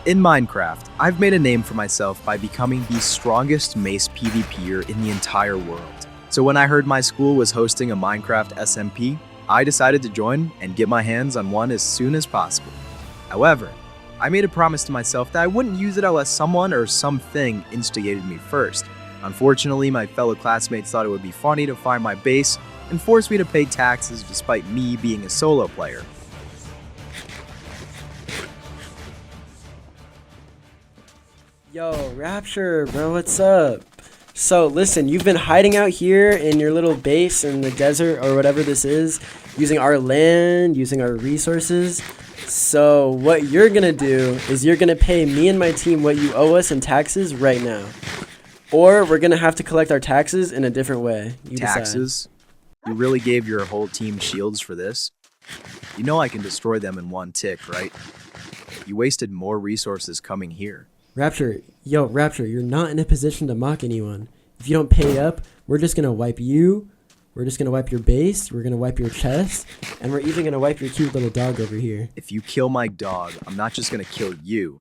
In Minecraft, I've made a name for myself by becoming the strongest mace PvPer in the entire world. So when I heard my school was hosting a Minecraft SMP, I decided to join and get my hands on one as soon as possible. However, I made a promise to myself that I wouldn't use it unless someone or something instigated me first. Unfortunately, my fellow classmates thought it would be funny to find my base and force me to pay taxes despite me being a solo player. Yo, Rapture, bro, what's up? So, listen, you've been hiding out here in your little base in the desert or whatever this is, using our land, using our resources. So, what you're gonna do is you're gonna pay me and my team what you owe us in taxes right now. Or we're gonna have to collect our taxes in a different way. You Taxes? You really gave your whole team shields for this? You know I can destroy them in one tick, right? You wasted more resources coming here. Rapture, you're not in a position to mock anyone. If you don't pay up, we're just gonna wipe you, we're just gonna wipe your base, we're gonna wipe your chest, and we're even gonna wipe your cute little dog over here. If you kill my dog, I'm not just gonna kill you.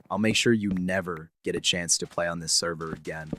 I'll make sure you never get a chance to play on this server again.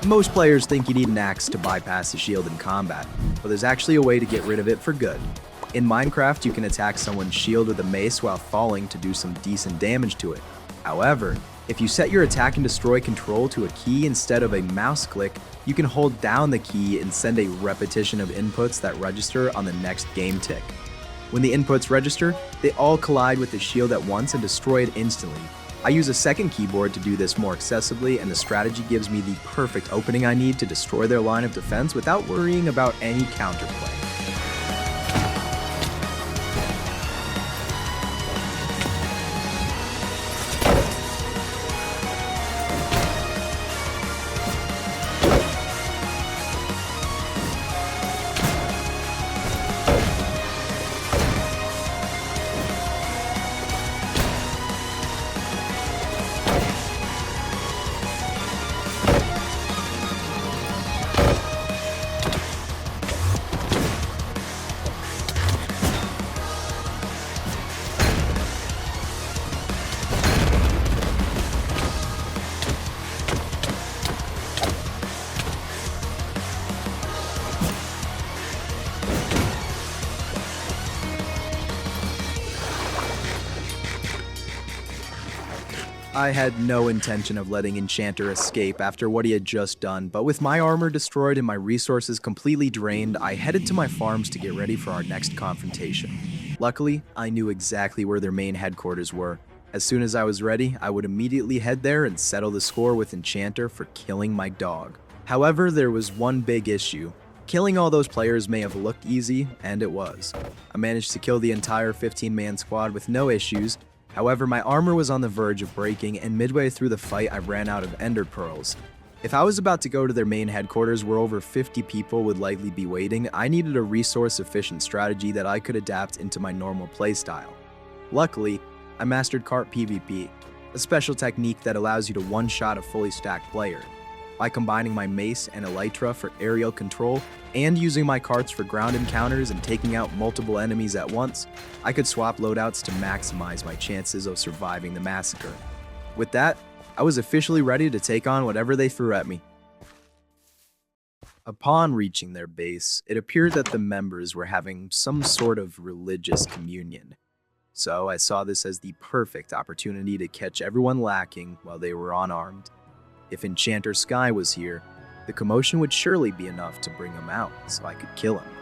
Most players think you need an axe to bypass the shield in combat, but there's actually a way to get rid of it for good. In Minecraft, you can attack someone's shield with a mace while falling to do some decent damage to it. However, if you set your attack and destroy control to a key instead of a mouse click, you can hold down the key and send a repetition of inputs that register on the next game tick. When the inputs register, they all collide with the shield at once and destroy it instantly. I use a second keyboard to do this more accessibly, and the strategy gives me the perfect opening I need to destroy their line of defense without worrying about any counterplay. I had no intention of letting Enchanter escape after what he had just done, but with my armor destroyed and my resources completely drained, I headed to my farms to get ready for our next confrontation. Luckily, I knew exactly where their main headquarters were. As soon as I was ready, I would immediately head there and settle the score with Enchanter for killing my dog. However, there was one big issue. Killing all those players may have looked easy, and it was. I managed to kill the entire 15-man squad with no issues. However, my armor was on the verge of breaking, and midway through the fight I ran out of ender pearls. If I was about to go to their main headquarters where over 50 people would likely be waiting, I needed a resource-efficient strategy that I could adapt into my normal playstyle. Luckily, I mastered cart PvP, a special technique that allows you to one-shot a fully stacked player. By combining my mace and elytra for aerial control, and using my carts for ground encounters and taking out multiple enemies at once, I could swap loadouts to maximize my chances of surviving the massacre. With that, I was officially ready to take on whatever they threw at me. Upon reaching their base, it appeared that the members were having some sort of religious communion. So I saw this as the perfect opportunity to catch everyone lacking while they were unarmed. If Enchantersky was here, the commotion would surely be enough to bring him out so I could kill him.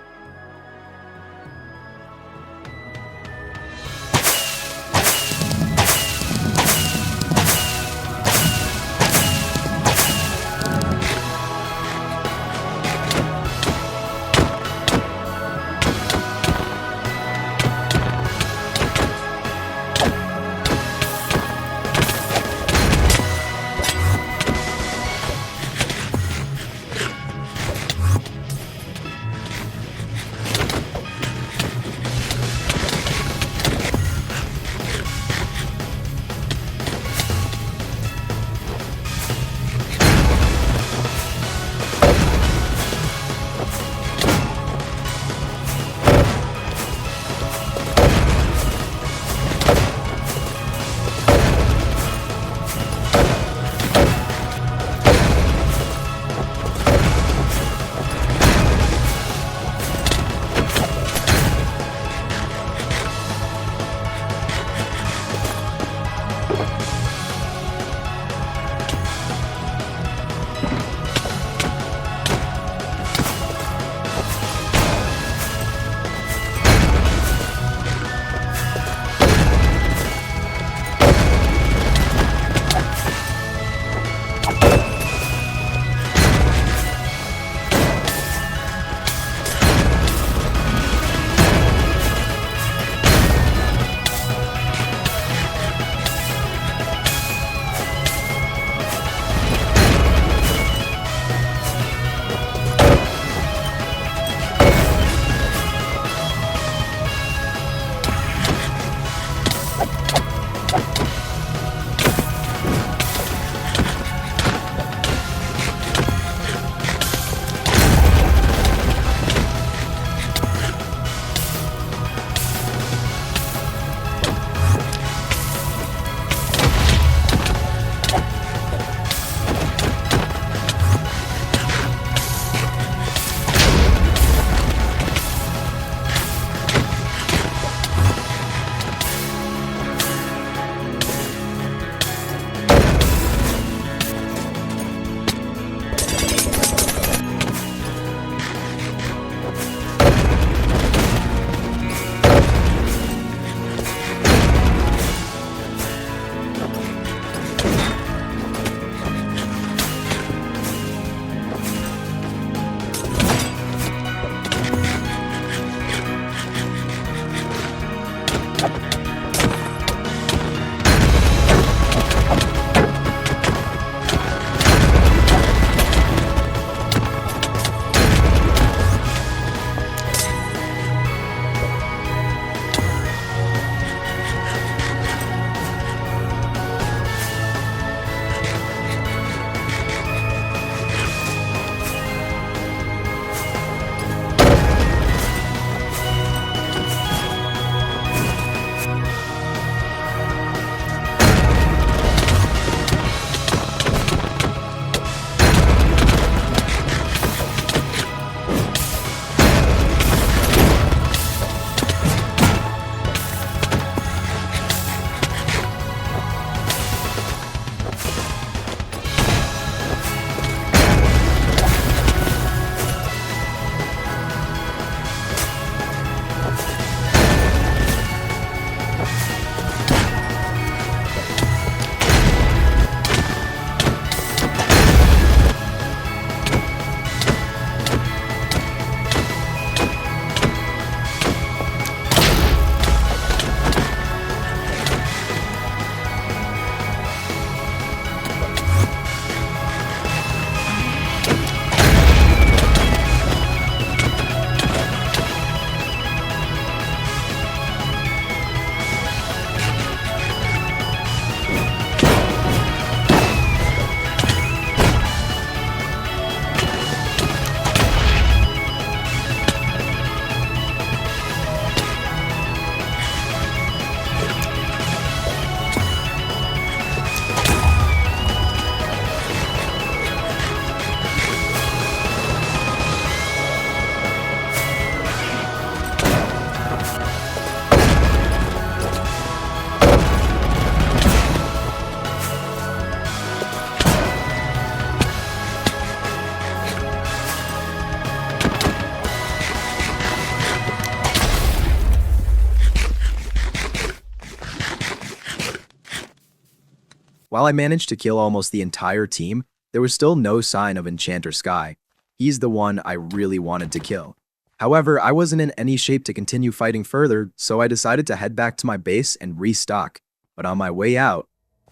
While I managed to kill almost the entire team, there was still no sign of Enchantersky. He's the one I really wanted to kill. However, I wasn't in any shape to continue fighting further, so I decided to head back to my base and restock. But on my way out,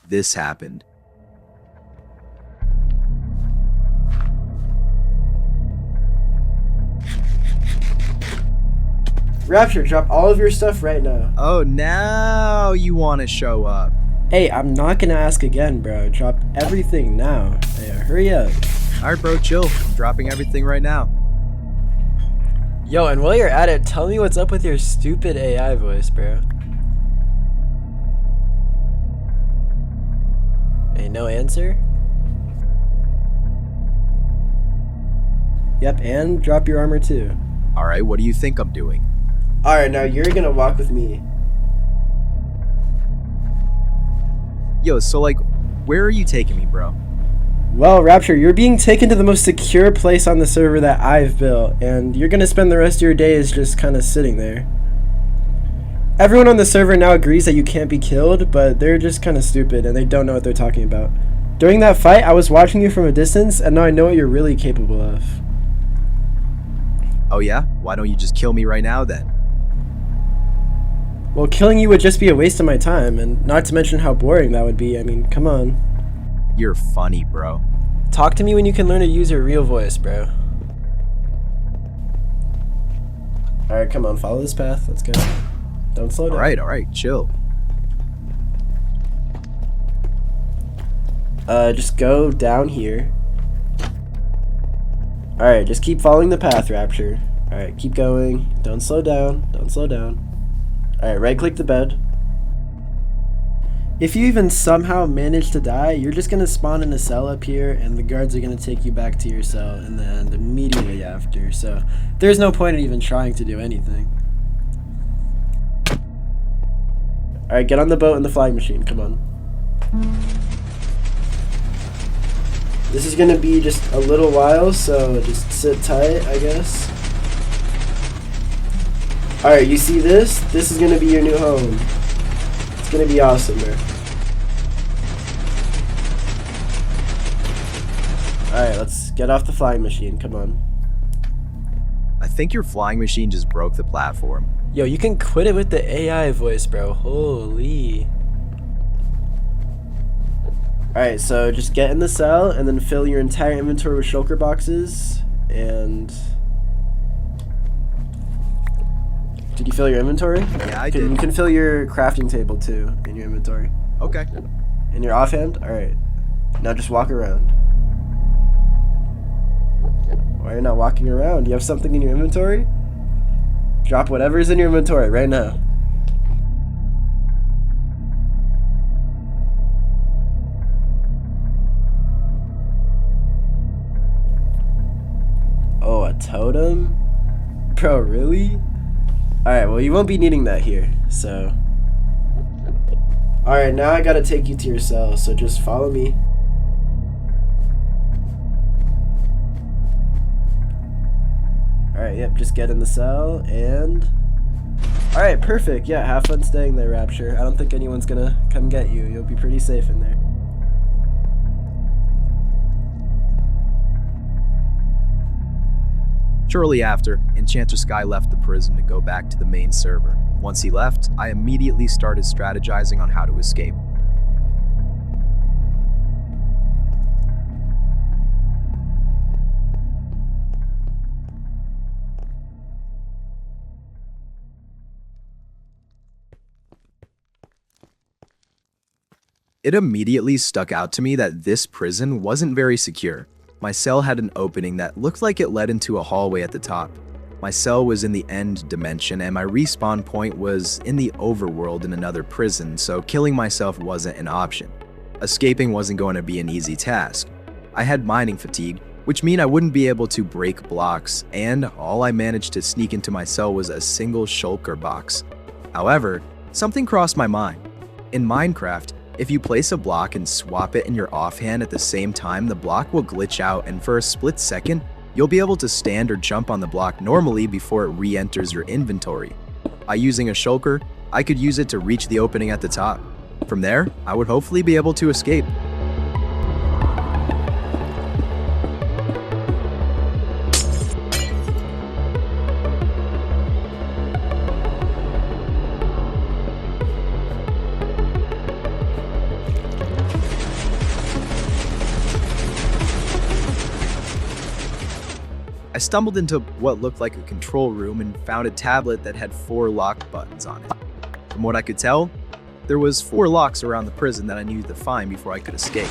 this happened. Rapture, drop all of your stuff right now. Oh, now you want to show up. Hey, I'm not gonna ask again, bro. Drop everything now. Hey, hurry up. Alright, bro, chill. I'm dropping everything right now. Yo, and while you're at it, tell me what's up with your stupid AI voice, bro. Hey, no answer? Yep, and drop your armor too. Alright, what do you think I'm doing? Alright, now you're gonna walk with me. Yo, so like, where are you taking me, bro? Well, Rapture, you're being taken to the most secure place on the server that I've built, and you're gonna spend the rest of your days just kind of sitting there. Everyone on the server now agrees that you can't be killed, but they're just kind of stupid and they don't know what they're talking about. During that fight, I was watching you from a distance, and now I know what you're really capable of. Oh yeah? Why don't you just kill me right now then? Well, killing you would just be a waste of my time, and not to mention how boring that would be. I mean, come on. You're funny, bro. Talk to me when you can learn to use your real voice, bro. Alright, come on, follow this path. Let's go. Don't slow down. Alright, chill. Just go down here. Alright, just keep following the path, Rapture. Alright, keep going. Don't slow down. Don't slow down. Alright, right-click the bed. If you even somehow manage to die, you're just gonna spawn in a cell up here, and the guards are gonna take you back to your cell in the end immediately after, so there's no point in even trying to do anything. Alright, get on the boat and the flying machine, come on. This is gonna be just a little while, so just sit tight, I guess. Alright, you see this? This is gonna be your new home. It's gonna be awesome, bro. Alright, let's get off the flying machine, come on. I think your flying machine just broke the platform. Yo, you can quit it with the AI voice, bro. Holy. Alright, so just get in the cell and then fill your entire inventory with shulker boxes. And... did you fill your inventory? Yeah, I did. You can fill your crafting table too in your inventory. Okay. In your offhand? Alright. Now just walk around. Why are you not walking around? Do you have something in your inventory? Drop whatever's in your inventory right now. Oh, a totem? Bro, really? Alright, well, you won't be needing that here, so... Alright, now I gotta take you to your cell, so just follow me. Alright, yep, just get in the cell, and... Alright, perfect, yeah, have fun staying there, Rapture. I don't think anyone's gonna come get you. You'll be pretty safe in there. Shortly after, Enchantersky left the prison to go back to the main server. Once he left, I immediately started strategizing on how to escape. It immediately stuck out to me that this prison wasn't very secure. My cell had an opening that looked like it led into a hallway at the top. My cell was in the end dimension and my respawn point was in the overworld in another prison, so killing myself wasn't an option. Escaping wasn't going to be an easy task. I had mining fatigue, which meant I wouldn't be able to break blocks, and all I managed to sneak into my cell was a single shulker box. However, something crossed my mind. In Minecraft, if you place a block and swap it in your offhand at the same time, the block will glitch out, and for a split second, you'll be able to stand or jump on the block normally before it re-enters your inventory. By using a shulker, I could use it to reach the opening at the top. From there, I would hopefully be able to escape. I stumbled into what looked like a control room and found a tablet that had 4 lock buttons on it. From what I could tell, there was 4 locks around the prison that I needed to find before I could escape.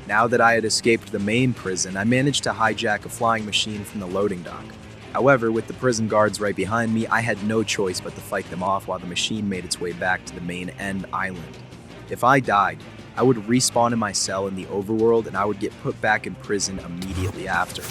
Now that I had escaped the main prison, I managed to hijack a flying machine from the loading dock. However, with the prison guards right behind me, I had no choice but to fight them off while the machine made its way back to the main end island. If I died, I would respawn in my cell in the overworld and I would get put back in prison immediately after.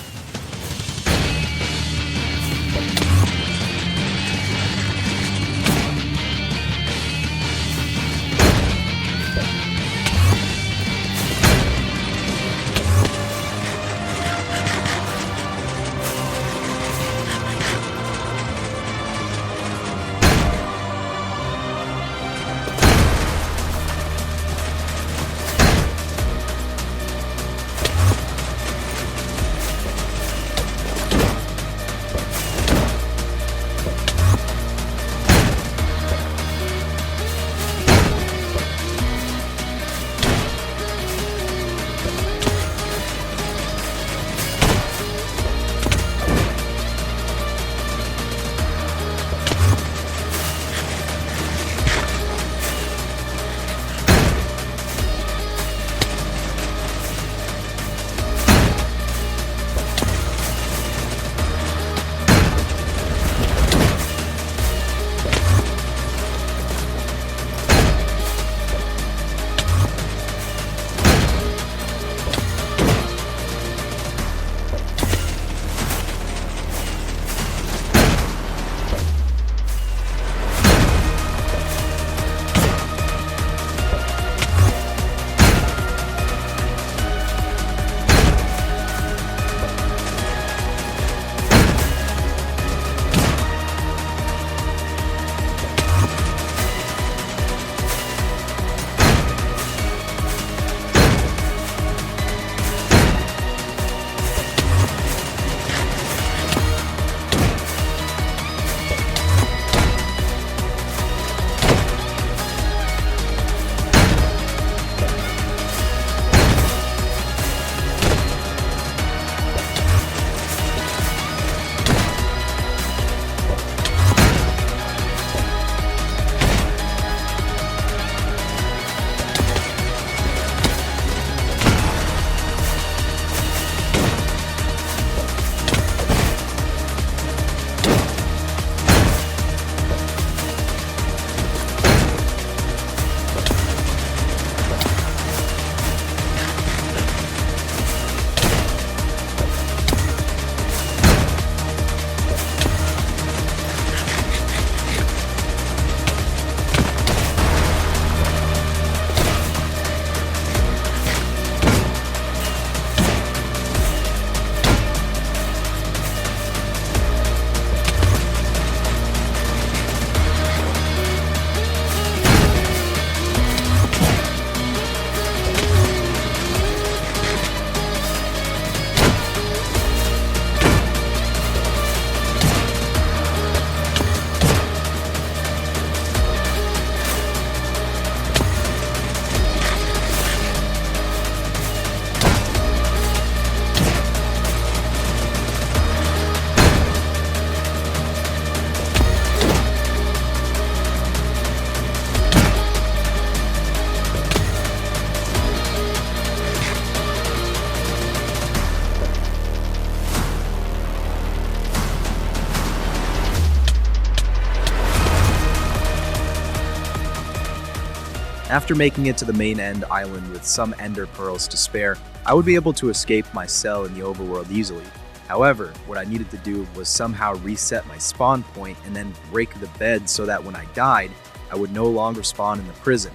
After making it to the main end island with some ender pearls to spare, I would be able to escape my cell in the overworld easily. However, what I needed to do was somehow reset my spawn point and then break the bed so that when I died, I would no longer spawn in the prison.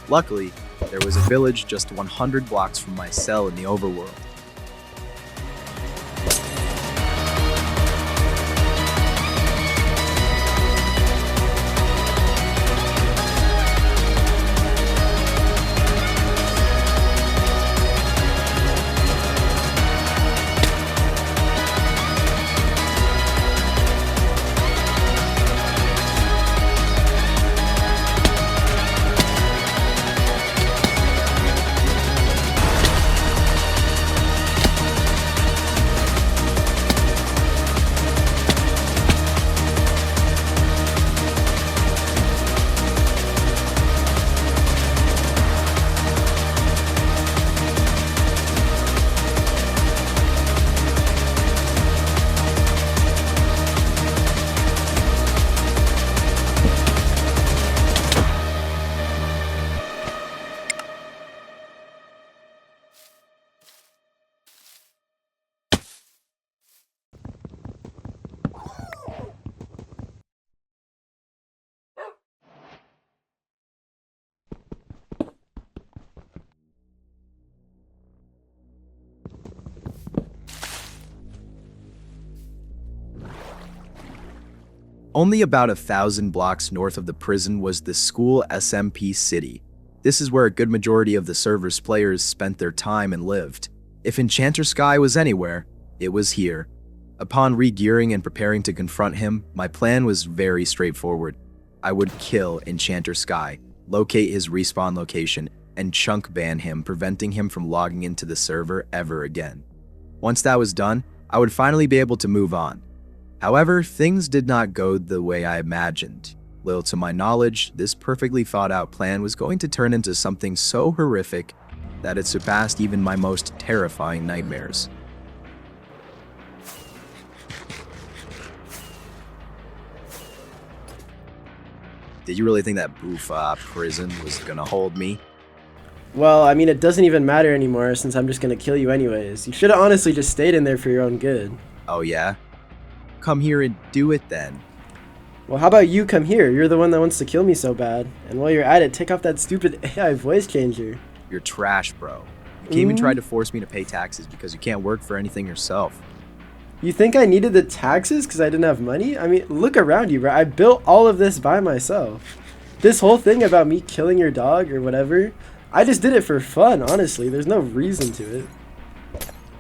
Luckily, there was a village just 100 blocks from my cell in the overworld. Only about 1,000 blocks north of the prison was the school SMP city. This is where a good majority of the server's players spent their time and lived. If Enchantersky was anywhere, it was here. Upon regearing and preparing to confront him, my plan was very straightforward. I would kill Enchantersky, locate his respawn location, and chunk ban him, preventing him from logging into the server ever again. Once that was done, I would finally be able to move on. However, things did not go the way I imagined. Little to my knowledge, this perfectly thought out plan was going to turn into something so horrific that it surpassed even my most terrifying nightmares. Did you really think that prison was gonna hold me? Well, I mean, it doesn't even matter anymore since I'm just gonna kill you anyways. You should have honestly just stayed in there for your own good. Oh yeah? Come here and do it then. Well, how about you come here? You're the one that wants to kill me so bad. And while you're at it, take off that stupid AI voice changer. You're trash, bro. You came and tried to force me to pay taxes because you can't work for anything yourself. You think I needed the taxes because I didn't have money? I mean, look around you, bro. I built all of this by myself. This whole thing about me killing your dog or whatever, I just did it for fun, honestly. There's no reason to it.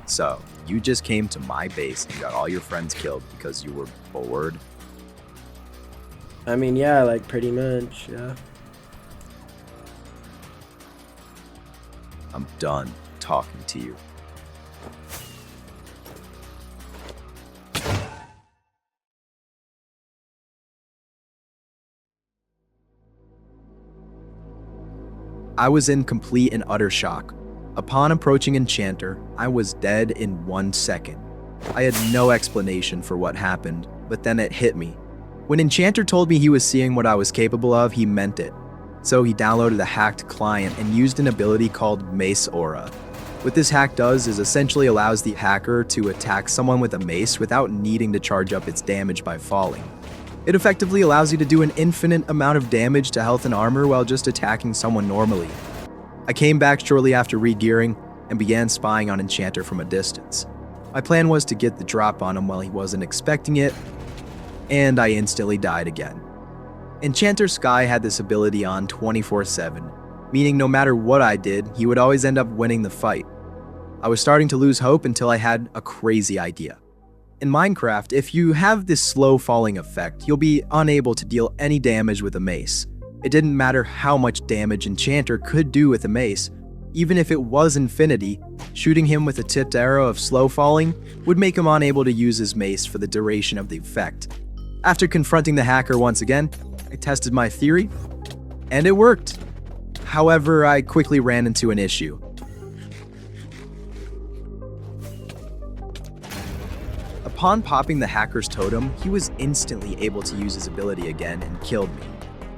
So, you just came to my base and got all your friends killed because you were bored? I mean, yeah, like pretty much, yeah. I'm done talking to you. I was in complete and utter shock. Upon approaching Enchanter, I was dead in 1 second. I had no explanation for what happened, but then it hit me. When Enchanter told me he was seeing what I was capable of, he meant it. So he downloaded a hacked client and used an ability called Mace Aura. What this hack does is essentially allows the hacker to attack someone with a mace without needing to charge up its damage by falling. It effectively allows you to do an infinite amount of damage to health and armor while just attacking someone normally. I came back shortly after regearing and began spying on Enchanter from a distance. My plan was to get the drop on him while he wasn't expecting it, and I instantly died again. Enchantersky had this ability on 24/7, meaning no matter what I did, he would always end up winning the fight. I was starting to lose hope until I had a crazy idea. In Minecraft, if you have this slow falling effect, you'll be unable to deal any damage with a mace. It didn't matter how much damage Enchanter could do with a mace. Even if it was infinity, shooting him with a tipped arrow of slow falling would make him unable to use his mace for the duration of the effect. After confronting the hacker once again, I tested my theory, and it worked. However, I quickly ran into an issue. Upon popping the hacker's totem, he was instantly able to use his ability again and killed me.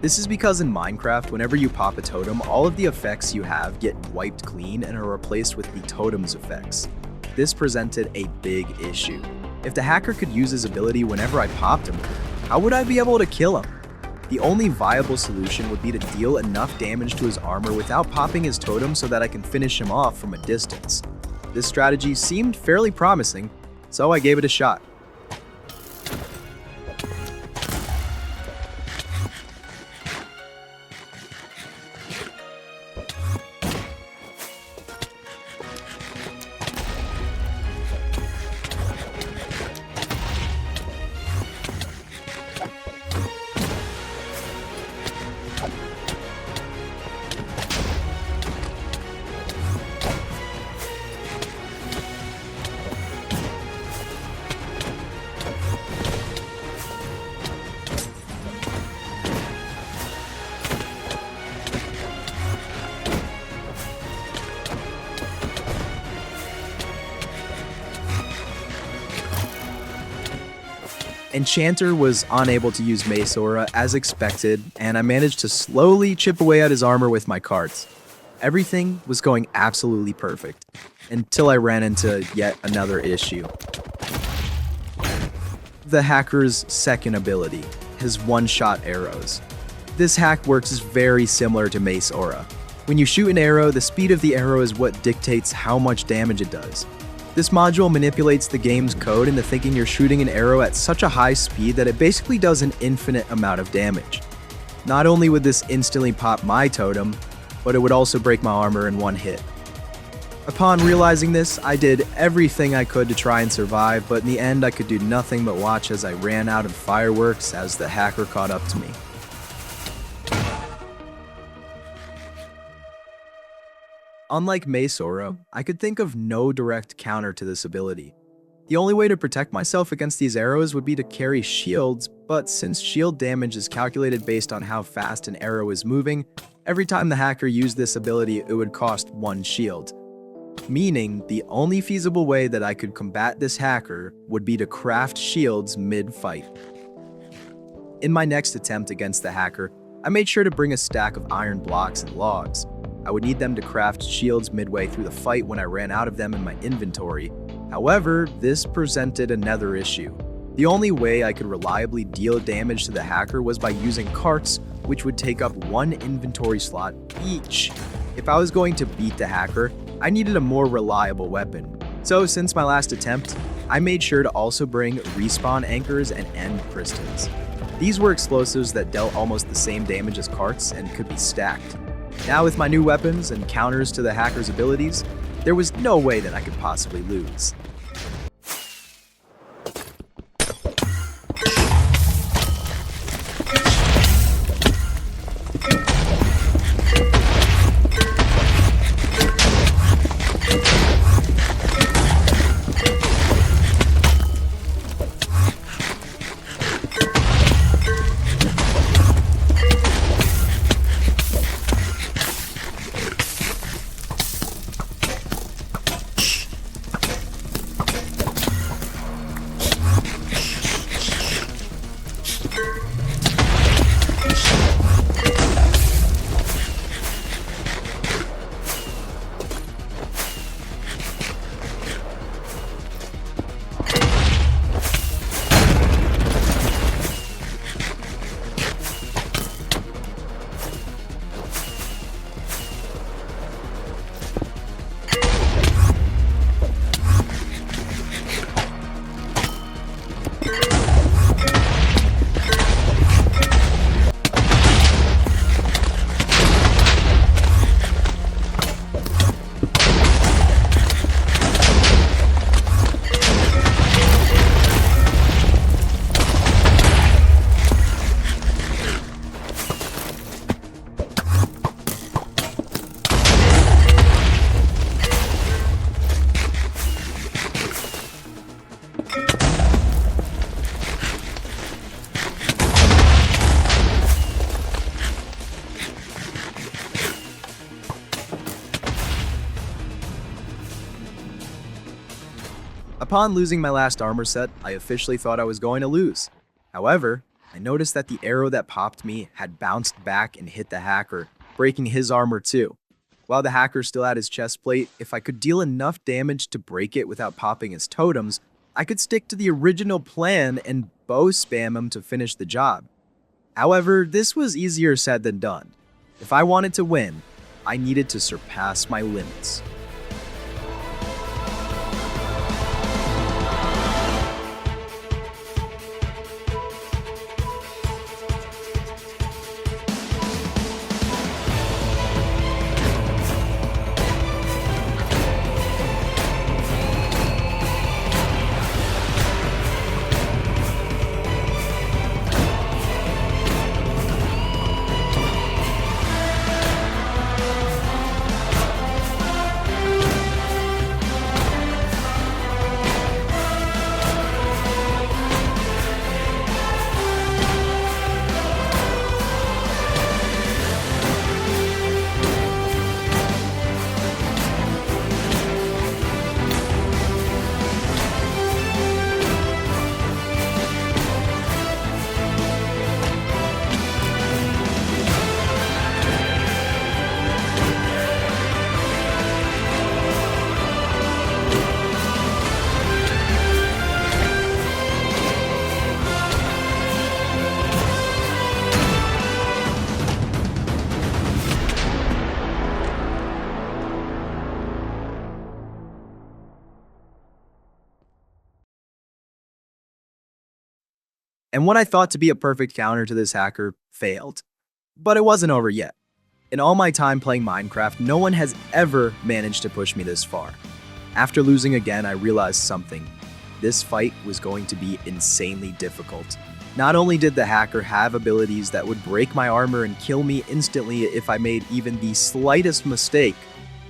This is because in Minecraft, whenever you pop a totem, all of the effects you have get wiped clean and are replaced with the totem's effects. This presented a big issue. If the hacker could use his ability whenever I popped him, how would I be able to kill him? The only viable solution would be to deal enough damage to his armor without popping his totem so that I can finish him off from a distance. This strategy seemed fairly promising, so I gave it a shot. Enchanter was unable to use Mace Aura as expected, and I managed to slowly chip away at his armor with my cards. Everything was going absolutely perfect, until I ran into yet another issue. The hacker's second ability, his one-shot arrows. This hack works very similar to Mace Aura. When you shoot an arrow, the speed of the arrow is what dictates how much damage it does. This module manipulates the game's code into thinking you're shooting an arrow at such a high speed that it basically does an infinite amount of damage. Not only would this instantly pop my totem, but it would also break my armor in one hit. Upon realizing this, I did everything I could to try and survive, but in the end I could do nothing but watch as I ran out of fireworks as the hacker caught up to me. Unlike Mace Aura, I could think of no direct counter to this ability. The only way to protect myself against these arrows would be to carry shields, but since shield damage is calculated based on how fast an arrow is moving, every time the hacker used this ability it would cost 1 shield. Meaning, the only feasible way that I could combat this hacker would be to craft shields mid-fight. In my next attempt against the hacker, I made sure to bring a stack of iron blocks and logs. I would need them to craft shields midway through the fight when I ran out of them in my inventory. However, this presented another issue. The only way I could reliably deal damage to the hacker was by using carts, which would take up 1 inventory slot each. If I was going to beat the hacker, I needed a more reliable weapon. So since my last attempt, I made sure to also bring respawn anchors and end pistons. These were explosives that dealt almost the same damage as carts and could be stacked. Now with my new weapons and counters to the hacker's abilities, there was no way that I could possibly lose. Upon losing my last armor set, I officially thought I was going to lose. However, I noticed that the arrow that popped me had bounced back and hit the hacker, breaking his armor too. While the hacker still had his chest plate, if I could deal enough damage to break it without popping his totems, I could stick to the original plan and bow spam him to finish the job. However, this was easier said than done. If I wanted to win, I needed to surpass my limits. And what I thought to be a perfect counter to this hacker failed. But it wasn't over yet. In all my time playing Minecraft, no one has ever managed to push me this far. After losing again, I realized something. This fight was going to be insanely difficult. Not only did the hacker have abilities that would break my armor and kill me instantly if I made even the slightest mistake,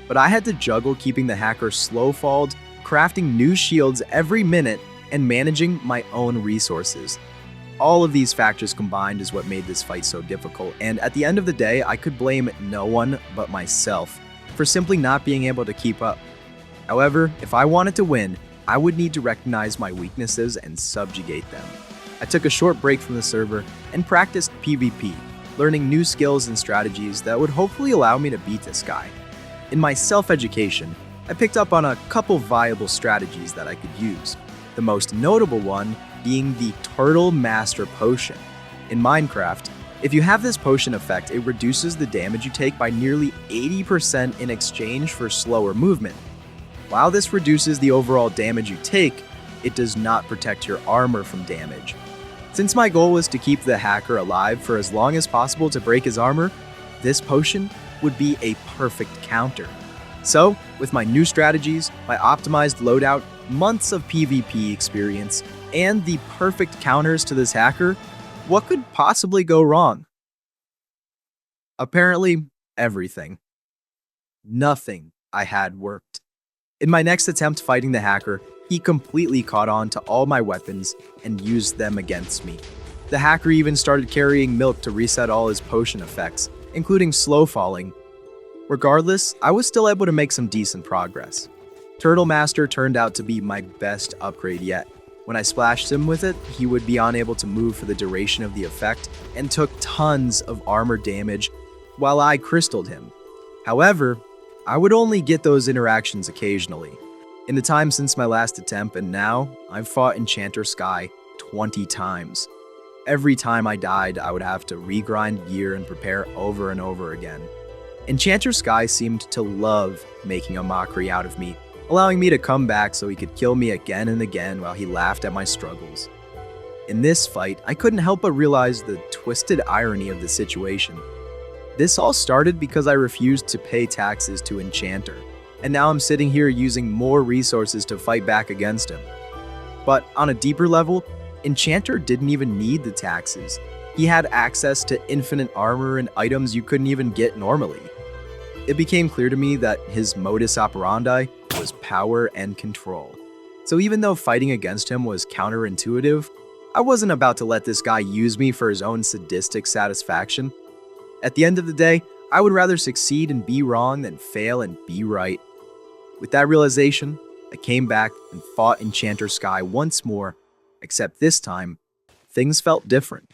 but I had to juggle keeping the hacker slow-falled, crafting new shields every minute, and managing my own resources. All of these factors combined is what made this fight so difficult, and at the end of the day, I could blame no one but myself for simply not being able to keep up. However, if I wanted to win, I would need to recognize my weaknesses and subjugate them. I took a short break from the server and practiced PvP, learning new skills and strategies that would hopefully allow me to beat this guy. In my self-education, I picked up on a couple viable strategies that I could use. The most notable one being the Turtle Master Potion. In Minecraft, if you have this potion effect, it reduces the damage you take by nearly 80% in exchange for slower movement. While this reduces the overall damage you take, it does not protect your armor from damage. Since my goal was to keep the hacker alive for as long as possible to break his armor, this potion would be a perfect counter. So, with my new strategies, my optimized loadout, months of PvP experience, and the perfect counters to this hacker, what could possibly go wrong? Apparently, everything. Nothing I had worked. In my next attempt fighting the hacker, he completely caught on to all my weapons and used them against me. The hacker even started carrying milk to reset all his potion effects, including slow falling. Regardless, I was still able to make some decent progress. Turtle Master turned out to be my best upgrade yet. When I splashed him with it, he would be unable to move for the duration of the effect and took tons of armor damage while I crystalled him. However, I would only get those interactions occasionally. In the time since my last attempt and now, I've fought Enchantersky 20 times. Every time I died, I would have to regrind gear and prepare over and over again. Enchantersky seemed to love making a mockery out of me, allowing me to come back so he could kill me again and again while he laughed at my struggles. In this fight, I couldn't help but realize the twisted irony of the situation. This all started because I refused to pay taxes to Enchanter, and now I'm sitting here using more resources to fight back against him. But on a deeper level, Enchanter didn't even need the taxes. He had access to infinite armor and items you couldn't even get normally. It became clear to me that his modus operandi was power and control. So even though fighting against him was counterintuitive, I wasn't about to let this guy use me for his own sadistic satisfaction. At the end of the day, I would rather succeed and be wrong than fail and be right. With that realization, I came back and fought Enchantersky once more, except this time, things felt different.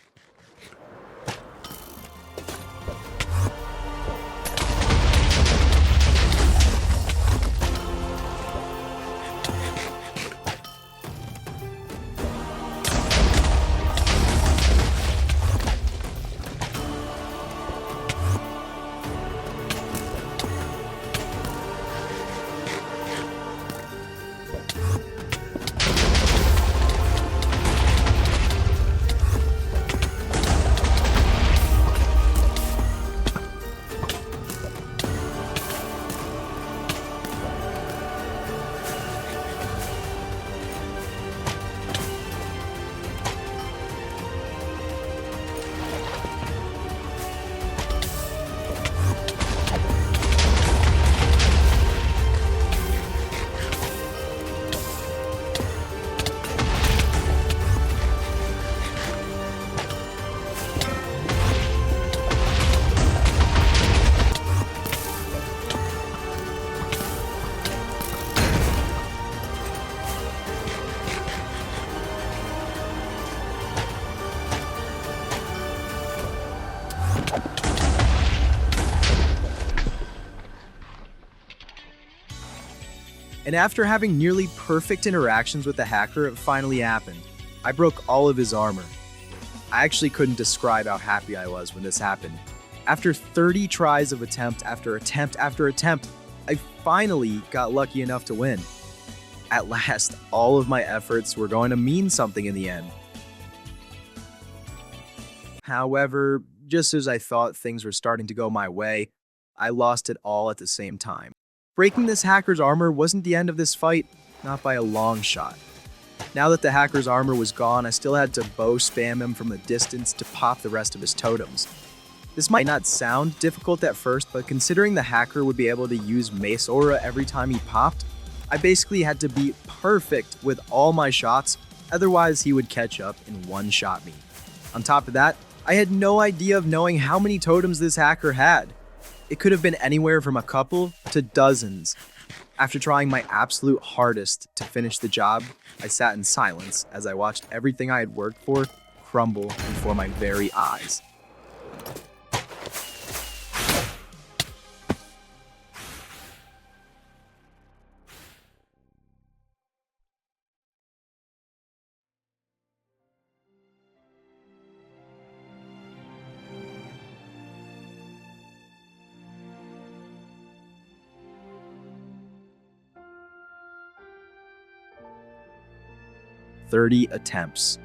And after having nearly perfect interactions with the hacker, it finally happened. I broke all of his armor. I actually couldn't describe how happy I was when this happened. After 30 tries of attempt after attempt after attempt, I finally got lucky enough to win. At last, all of my efforts were going to mean something in the end. However, just as I thought things were starting to go my way, I lost it all at the same time. Breaking this hacker's armor wasn't the end of this fight, not by a long shot. Now that the hacker's armor was gone, I still had to bow spam him from a distance to pop the rest of his totems. This might not sound difficult at first, but considering the hacker would be able to use Mace Aura every time he popped, I basically had to be perfect with all my shots, otherwise he would catch up and one-shot me. On top of that, I had no idea of knowing how many totems this hacker had. It could have been anywhere from a couple to dozens. After trying my absolute hardest to finish the job, I sat in silence as I watched everything I had worked for crumble before my very eyes. "30 attempts.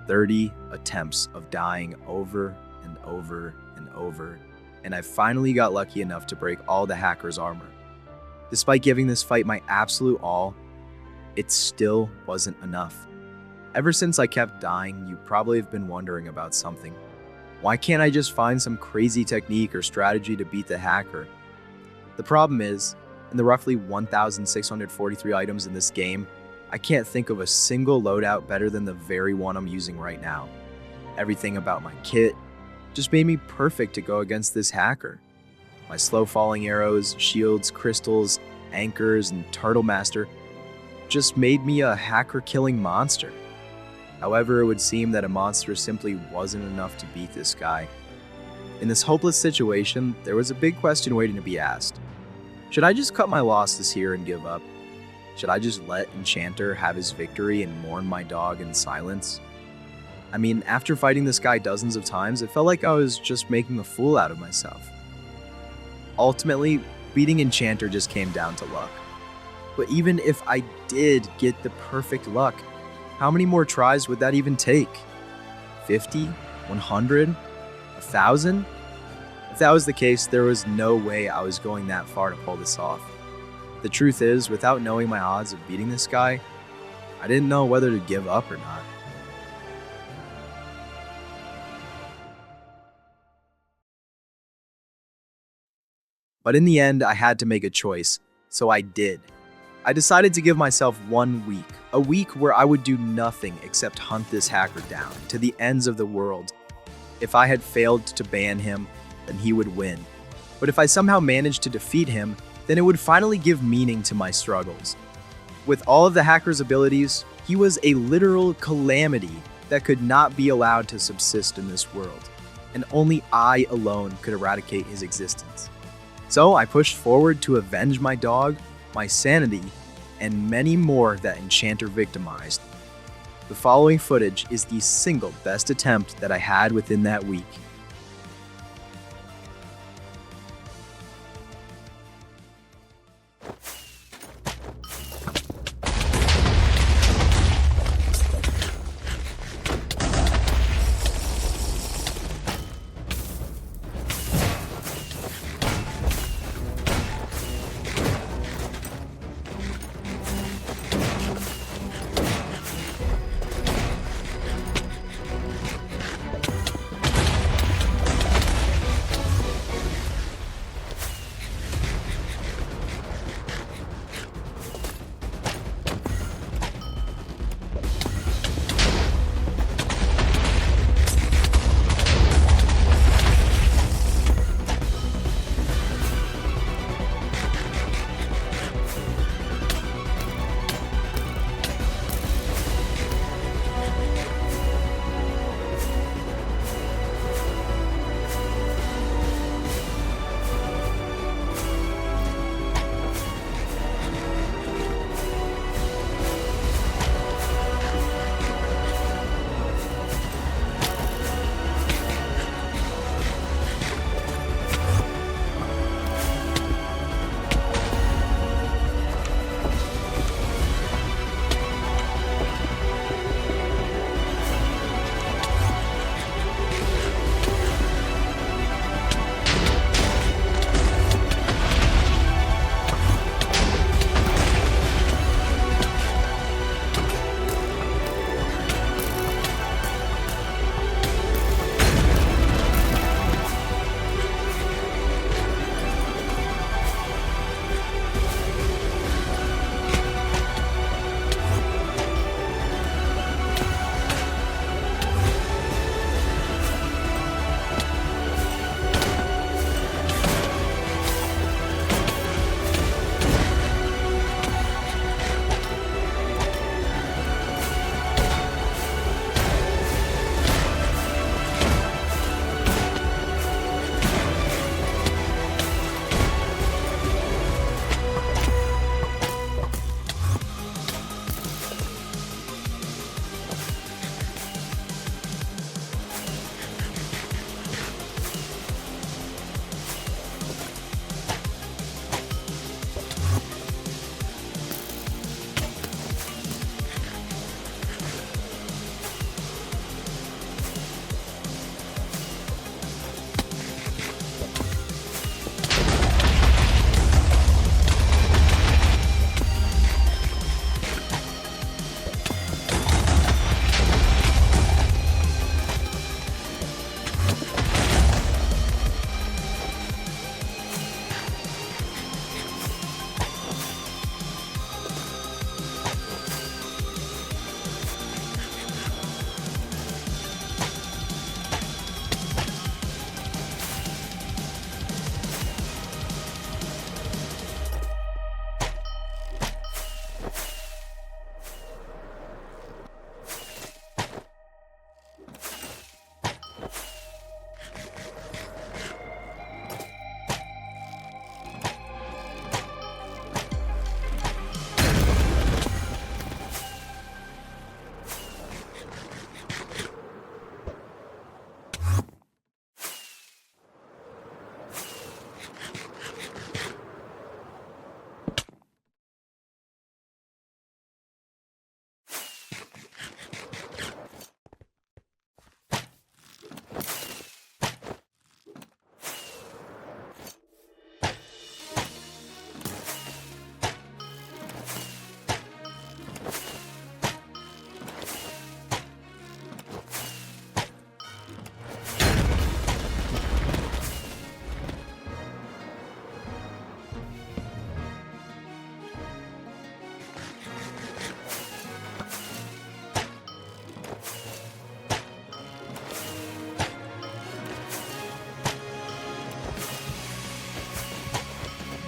30 attempts of dying over and over and over, and I finally got lucky enough to break all the hacker's armor. Despite giving this fight my absolute all, it still wasn't enough. Ever since I kept dying, you probably have been wondering about something. Why can't I just find some crazy technique or strategy to beat the hacker? The problem is, in the roughly 1,643 items in this game, I can't think of a single loadout better than the very one I'm using right now. Everything about my kit just made me perfect to go against this hacker. My slow falling arrows, shields, crystals, anchors, and Turtle Master just made me a hacker killing monster. However, it would seem that a monster simply wasn't enough to beat this guy. In this hopeless situation, there was a big question waiting to be asked. Should I just cut my losses here and give up? Should I just let Enchanter have his victory and mourn my dog in silence? I mean, after fighting this guy dozens of times, it felt like I was just making a fool out of myself. Ultimately, beating Enchanter just came down to luck. But even if I did get the perfect luck, how many more tries would that even take? 50? 100? 1,000? If that was the case, there was no way I was going that far to pull this off. The truth is, without knowing my odds of beating this guy, I didn't know whether to give up or not. But in the end, I had to make a choice, so I did. I decided to give myself 1 week, a week where I would do nothing except hunt this hacker down to the ends of the world. If I had failed to ban him, then he would win. But if I somehow managed to defeat him, then it would finally give meaning to my struggles. With all of the hacker's abilities, he was a literal calamity that could not be allowed to subsist in this world, and only I alone could eradicate his existence. So I pushed forward to avenge my dog, my sanity, and many more that Enchanter victimized. The following footage is the single best attempt that I had within that week.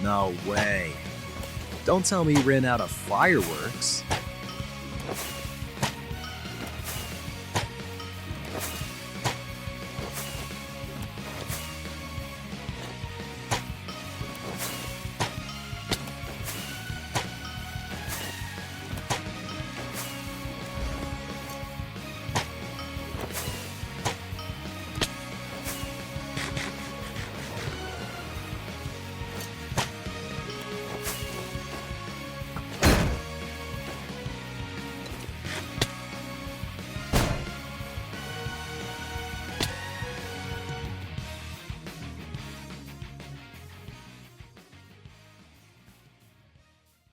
No way. Don't tell me he ran out of fireworks.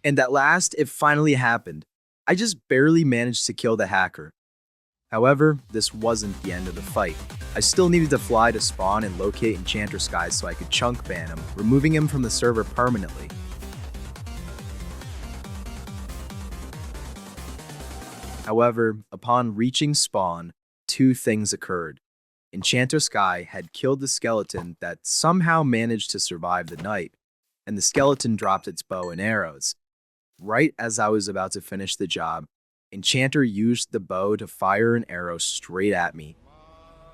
And at last, it finally happened. I just barely managed to kill the hacker. However, this wasn't the end of the fight. I still needed to fly to spawn and locate Enchantersky so I could chunk ban him, removing him from the server permanently. However, upon reaching spawn, two things occurred. Enchantersky had killed the skeleton that somehow managed to survive the night, and the skeleton dropped its bow and arrows. Right as I was about to finish the job, Enchanter used the bow to fire an arrow straight at me.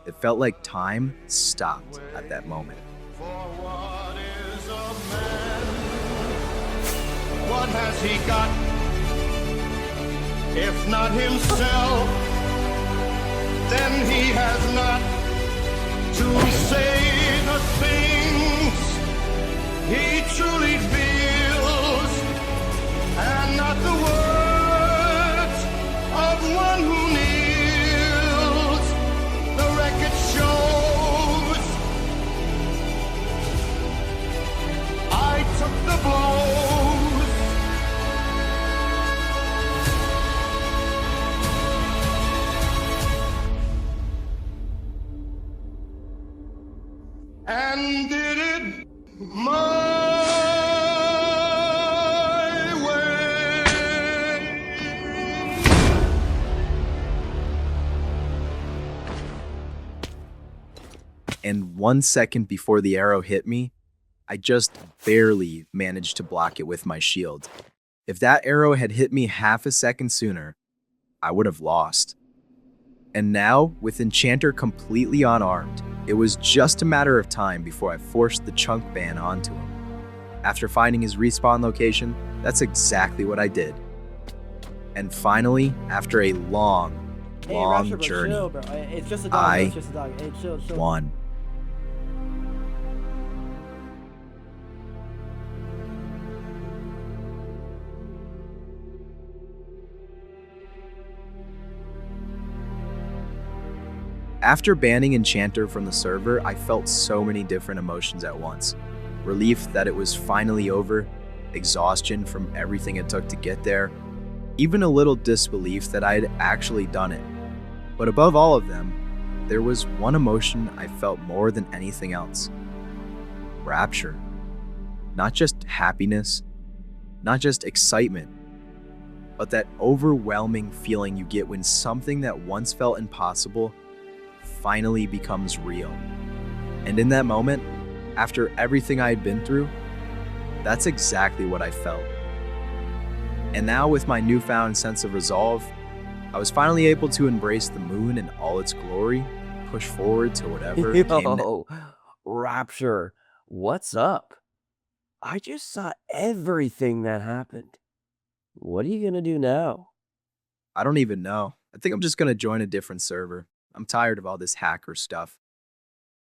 It felt like time stopped at that moment. For what is a man? What has he got? If not himself, then he has not to say the things he truly feels, and not the words of one who kneels. The record shows I took the blows, and did it my And 1 second before the arrow hit me, I just barely managed to block it with my shield. If that arrow had hit me half a second sooner, I would have lost. And now, with Enchanter completely unarmed, it was just a matter of time before I forced the chunk ban onto him. After finding his respawn location, that's exactly what I did. And finally, after a long Rapture, bro, journey, chill, bro. It's just a dog. I It's just a dog. Hey, chill. won. After banning Enchanter from the server, I felt so many different emotions at once. Relief that it was finally over, exhaustion from everything it took to get there, even a little disbelief that I had actually done it. But above all of them, there was one emotion I felt more than anything else. Rapture. Not just happiness, not just excitement, but that overwhelming feeling you get when something that once felt impossible finally becomes real. And in that moment, after everything I had been through, that's exactly what I felt. And now with my newfound sense of resolve, I was finally able to embrace the moon in all its glory, push forward to whatever came next. Yo, Rapture, what's up? I just saw everything that happened. What are you gonna do now? I don't even know. I think I'm just gonna join a different server. I'm tired of all this hacker stuff.